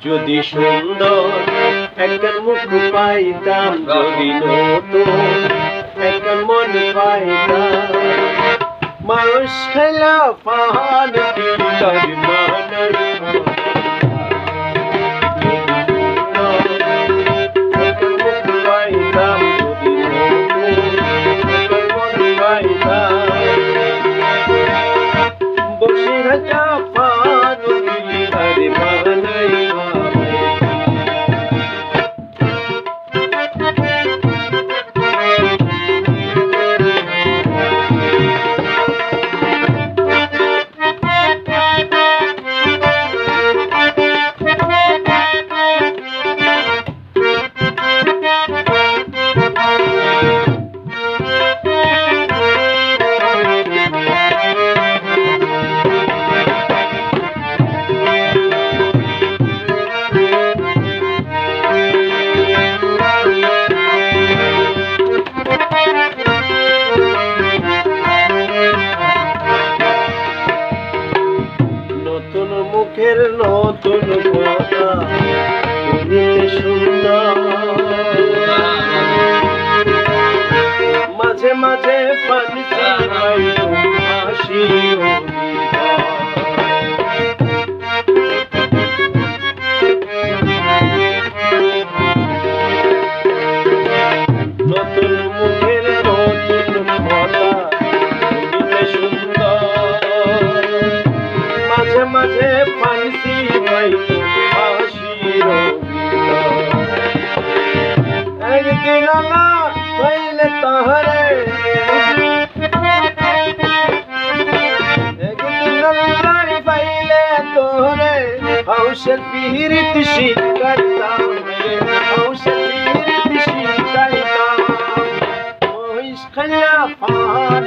যদি সুন্দর একটা মুখ পাইতাম, যদি নতুন একটা মন পাইতাম, মানুষ খেলা পাহান তার মানার একটা মুখ পাইতাম, যদি নতুন একটা মন পাইতাম, বসিরহাটা পান তার মানাই মুখের নতুন কথা শুনতে সুন্দর, মাঝে মাঝে পানি হাসি নতুন মুখের নতুন কথা শুনতে সুন্দর, মাঝে মাঝে ফান্সি পাইতো হাসির একদিন না পাইলে তাহারে, একদিন নাই পাইলে তোরে হাউসের পিরিত শিকাইতাম, হাউসের পিরিত শিকাইতাম, মহিষ খাইয়া পান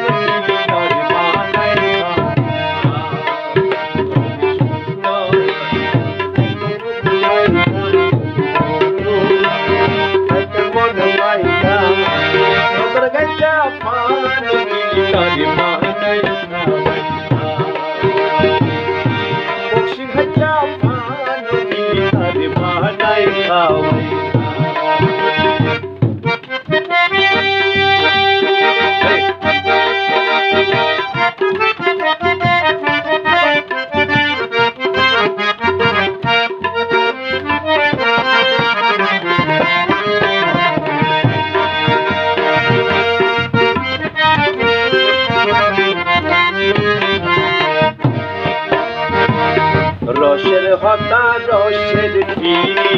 রসের হতা রসের পিড়ি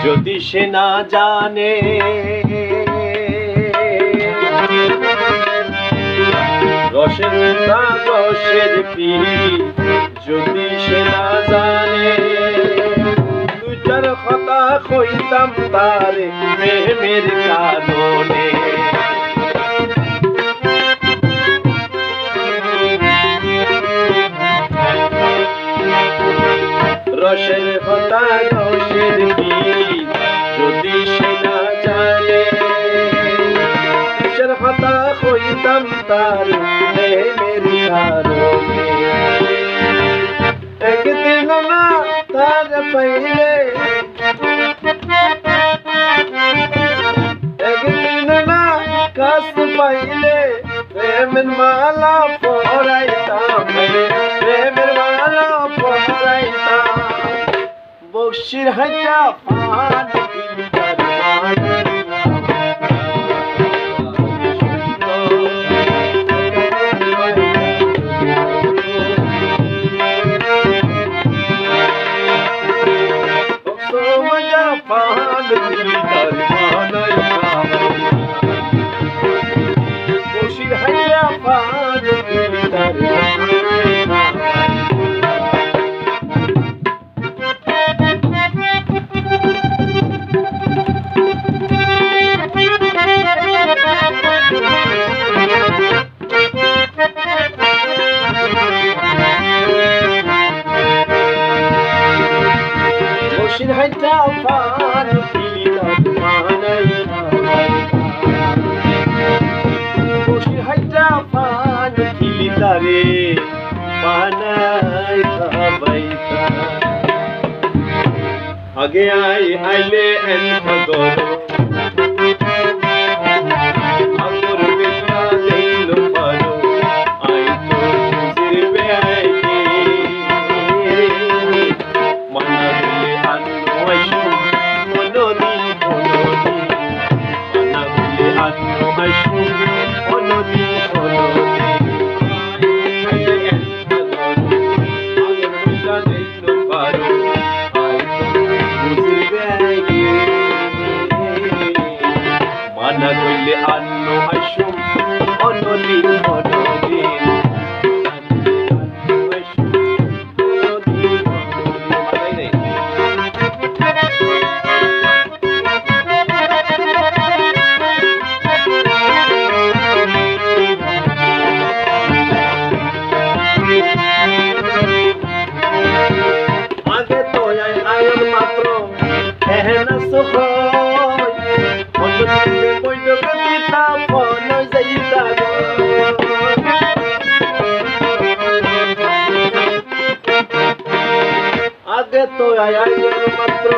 যদি সে না জানে, রসের হতা রসের পিড়ি যদি সে না জানে, দুই চার কথা কইতাম তার প্রেমের কারণে, রসের হতা রসের পিড়ি যদি সে না জানে, রসের হতা কইতাম তার প্রেমের কারণে, একদিন না তার পাইলে, একদিন না কাছ পাইলে প্রেমের মালা পরাইতাম, প্রেমের মালা পরাইতাম, বসিরহাটা পান বসিরহাটা পান বসিরহাটা পান বসিরহাটা পান কিলিতারে বানাই খাবাইতা। আগে আইলে এন সাগর আগর বেলা দিল পারো আই তো বুঝির বেআইনি মানা গুলে আনো আইসো মনদি মানা গুলে আনো আইসো মনদি মানা কইলে আনো আইসো অনদিন অনদিন আগে তো আয়ন মাত্র এহেনা সহয় অন্যদিকে বৈঠক দিতা ফল যাইতা আগে তো আয়ন মাত্র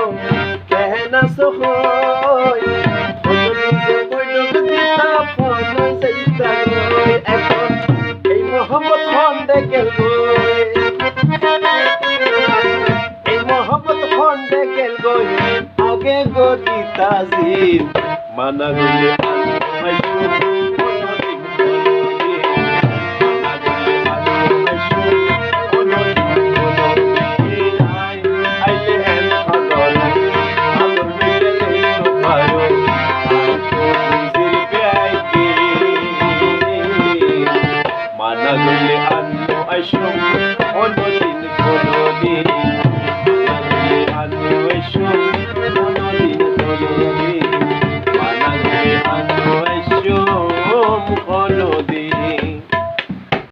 এহেনা সহয় অন্যদিকে বৈঠক দিতা ফল যাইতা এখন এই মোহাম্মদ খান দেখেল আগে গরি তাজিম মানা গুলে আইসো অনদিন আইলে হেন সাগর আগর মিলে দিল পারো বুঝির বেআইনি মানা গুলে আনো আইসো অনদিন অনদিন মানা গুলে আনো আইসো